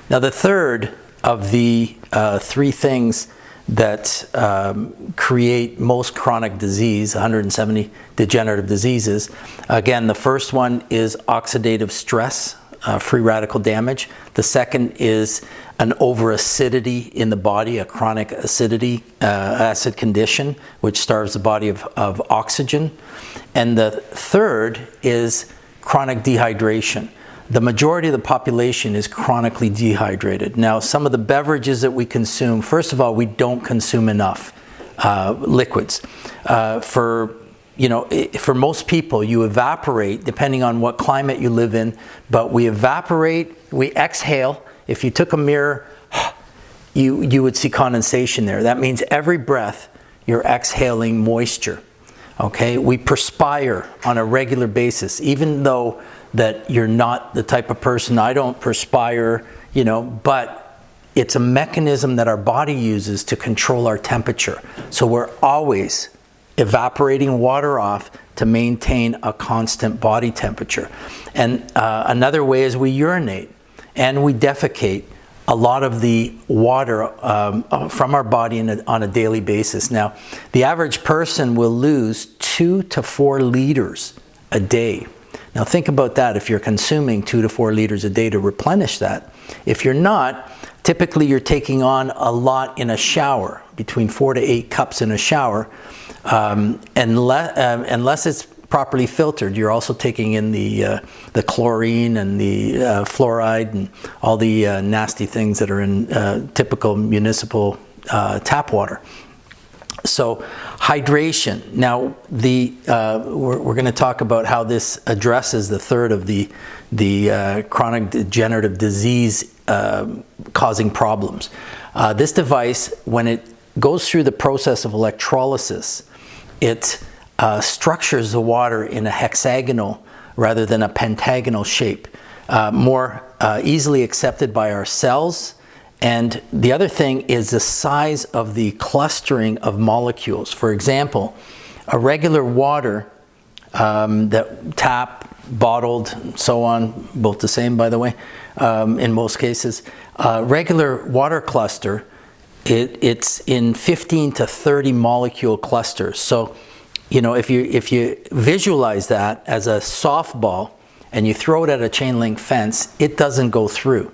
Now the third of the three things that create most chronic disease, 170 degenerative diseases. Again, the first one is oxidative stress, free radical damage. The second is an overacidity in the body, a chronic acidity, acid condition, which starves the body of oxygen. And the third is chronic dehydration. The majority of the population is chronically dehydrated. Now, some of the beverages that we consume, first of all, we don't consume enough liquids. For most people, you evaporate, depending on what climate you live in, but we evaporate, we exhale. If you took a mirror, you would see condensation there. That means every breath, you're exhaling moisture. Okay, we perspire on a regular basis, even though that you're not the type of person, I don't perspire, but it's a mechanism that our body uses to control our temperature. So we're always evaporating water off to maintain a constant body temperature. And another way is we urinate and we defecate a lot of the water from our body on a daily basis. Now, the average person will lose 2 to 4 liters a day. Now think about that. If you're consuming 2 to 4 liters a day to replenish that. If you're not, typically you're taking on a lot in a shower, between 4 to 8 cups in a shower. Unless it's properly filtered, you're also taking in the chlorine and the fluoride and all the nasty things that are in typical municipal tap water. So hydration. Now we're going to talk about how this addresses the third of the chronic degenerative disease causing problems. This device, when it goes through the process of electrolysis, it structures the water in a hexagonal rather than a pentagonal shape, more easily accepted by our cells. And the other thing is the size of the clustering of molecules. For example, a regular water that tap, bottled, so on, both the same by the way, in most cases, regular water cluster, it's in 15 to 30 molecule clusters. So, if you visualize that as a softball and you throw it at a chain link fence, it doesn't go through.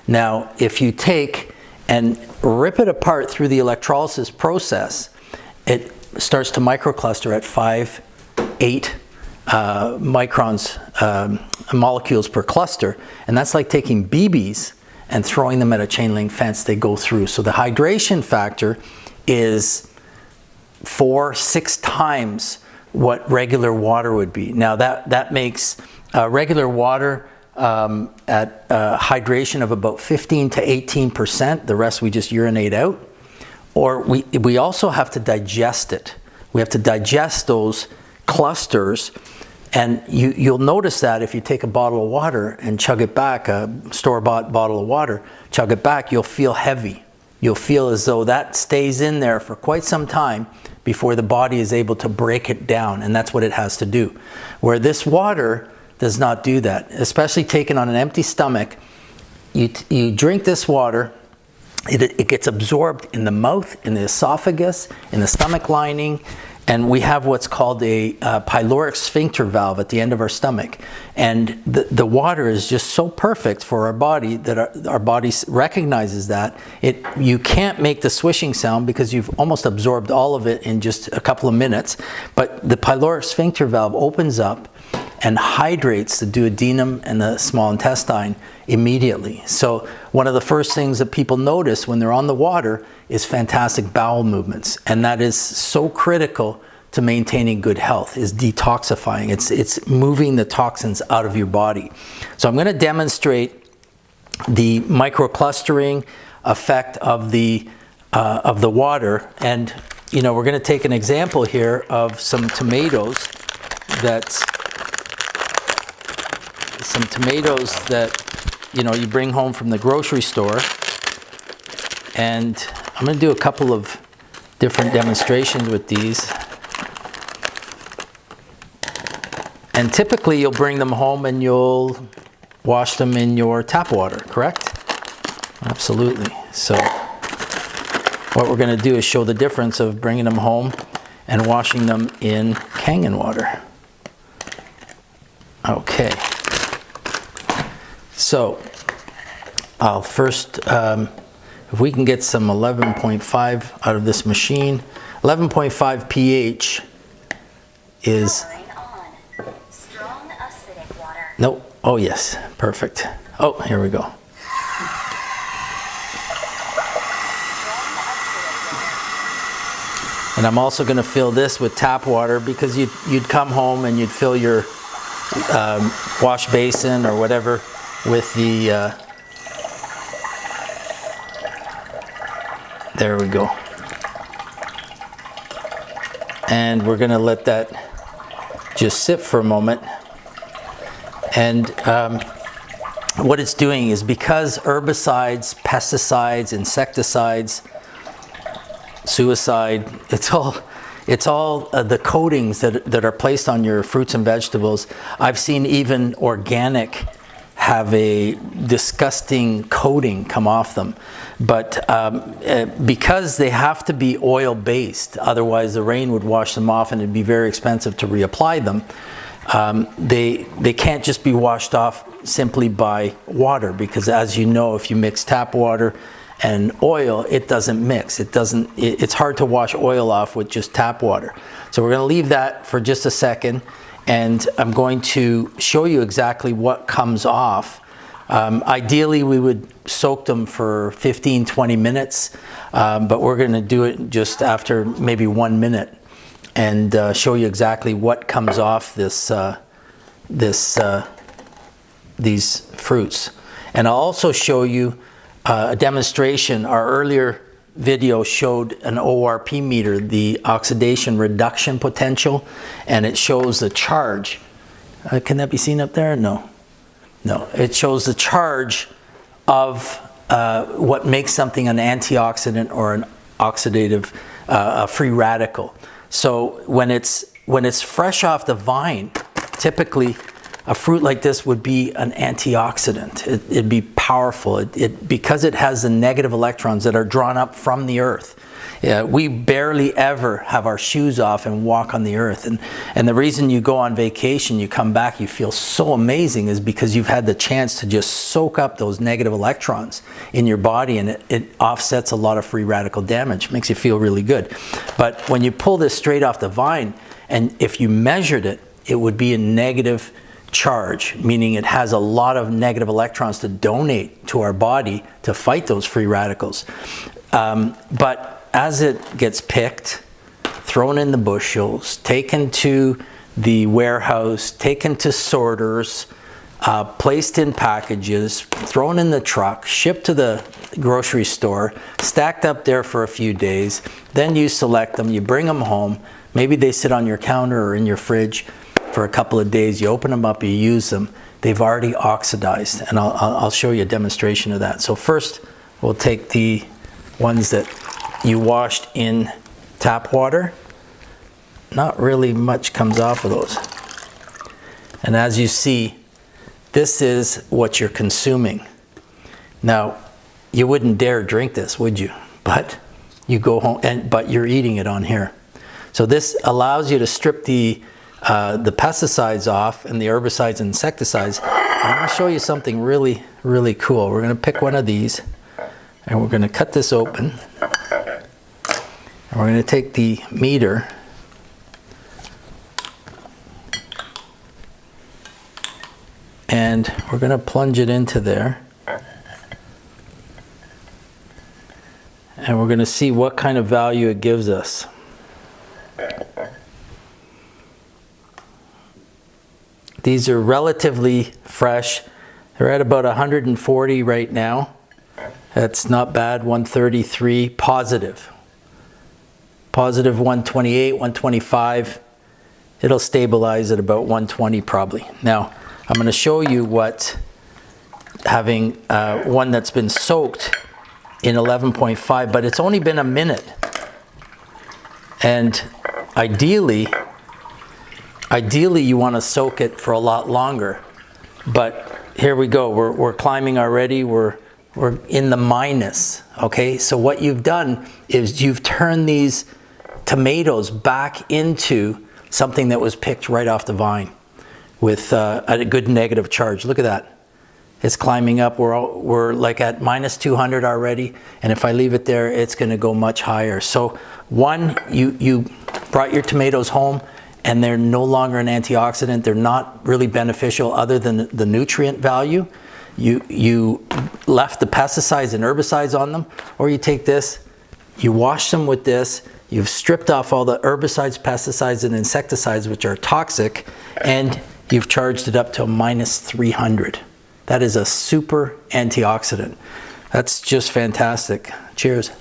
Now, if you take and rip it apart through the electrolysis process, it starts to microcluster at 5, 8 microns, molecules per cluster. And that's like taking BBs and throwing them at a chain link fence. They go through. So the hydration factor is 4-6 times what regular water would be. Now that makes regular water at hydration of about 15 to 18%. The rest we just urinate out. Or we also have to digest it. We have to digest those clusters. And you'll notice that if you take a bottle of water and chug it back, a store-bought bottle of water, chug it back, you'll feel heavy. You'll feel as though that stays in there for quite some time before the body is able to break it down, and that's what it has to do. Where this water does not do that, especially taken on an empty stomach. You drink this water, it gets absorbed in the mouth, in the esophagus, in the stomach lining, and we have what's called a pyloric sphincter valve at the end of our stomach. And the water is just so perfect for our body that our body recognizes that. You can't make the swishing sound because you've almost absorbed all of it in just a couple of minutes. But the pyloric sphincter valve opens up and hydrates the duodenum and the small intestine immediately. So one of the first things that people notice when they're on the water is fantastic bowel movements. And that is so critical to maintaining good health, is detoxifying. It's moving the toxins out of your body. So I'm going to demonstrate the microclustering effect of the water. And we're going to take an example here of some tomatoes that you bring home from the grocery store. And I'm going to do a couple of different demonstrations with these. And typically you'll bring them home and you'll wash them in your tap water, correct? Absolutely. So what we're going to do is show the difference of bringing them home and washing them in Kangen water. Okay. So I'll first, if we can get some 11.5 out of this machine, 11.5 pH is, strong acidic water. nope, oh yes, perfect. Oh, here we go. And I'm also going to fill this with tap water, because you'd come home and you'd fill your wash basin or whatever with the, there we go. And we're going to let that just sit for a moment. And what it's doing is, because herbicides, pesticides, insecticides, suicide, it's all the coatings that are placed on your fruits and vegetables. I've seen even organic have a disgusting coating come off them, but because they have to be oil based, otherwise the rain would wash them off and it'd be very expensive to reapply them. They can't just be washed off simply by water, because as you know, if you mix tap water and oil, it doesn't mix. It's hard to wash oil off with just tap water. So we're going to leave that for just a second, and I'm going to show you exactly what comes off. Ideally, we would soak them for 15-20 minutes, but we're going to do it just after maybe 1 minute, and show you exactly what comes off these fruits. And I'll also show you a demonstration. Our earlier video showed an ORP meter, the oxidation reduction potential, and it shows the charge. Can that be seen up there? No. It shows the charge of what makes something an antioxidant or an oxidative free radical. So when it's fresh off the vine, typically a fruit like this would be an antioxidant. It'd be powerful. Because it has the negative electrons that are drawn up from the earth. We barely ever have our shoes off and walk on the earth. And the reason you go on vacation, you come back, you feel so amazing, is because you've had the chance to just soak up those negative electrons in your body, and it offsets a lot of free radical damage. Makes you feel really good. But when you pull this straight off the vine, and if you measured it, it would be a negative charge, meaning it has a lot of negative electrons to donate to our body to fight those free radicals. But as it gets picked, thrown in the bushels, taken to the warehouse, taken to sorters, placed in packages, thrown in the truck, shipped to the grocery store, stacked up there for a few days, then you select them, you bring them home, maybe they sit on your counter or in your fridge for a couple of days, you open them up, you use them, they've already oxidized, and I'll show you a demonstration of that. So first, we'll take the ones that you washed in tap water. Not really much comes off of those. And as you see, this is what you're consuming. Now, you wouldn't dare drink this, would you? But you go home, but you're eating it on here. So this allows you to strip the pesticides off and the herbicides and insecticides. And I'm going to show you something really, really cool. We're going to pick one of these and we're going to cut this open. And we're going to take the meter and we're going to plunge it into there. And we're going to see what kind of value it gives us. These are relatively fresh. They're at about 140 right now. That's not bad. 133 positive. Positive 128, 125. It'll stabilize at about 120 probably. Now, I'm going to show you what having one that's been soaked in 11.5, but it's only been a minute. And ideally you want to soak it for a lot longer. But here we go. We're climbing already. We're we're in the minus, okay? So what you've done is you've turned these tomatoes back into something that was picked right off the vine with a good negative charge. Look at that. It's climbing up. We're like at minus 200 already, and if I leave it there, it's going to go much higher. So one, you brought your tomatoes home, and they're no longer an antioxidant. They're not really beneficial other than the nutrient value. You left the pesticides and herbicides on them, or you take this, you wash them with this, you've stripped off all the herbicides, pesticides, and insecticides, which are toxic, and you've charged it up to a minus 300. That is a super antioxidant. That's just fantastic. Cheers.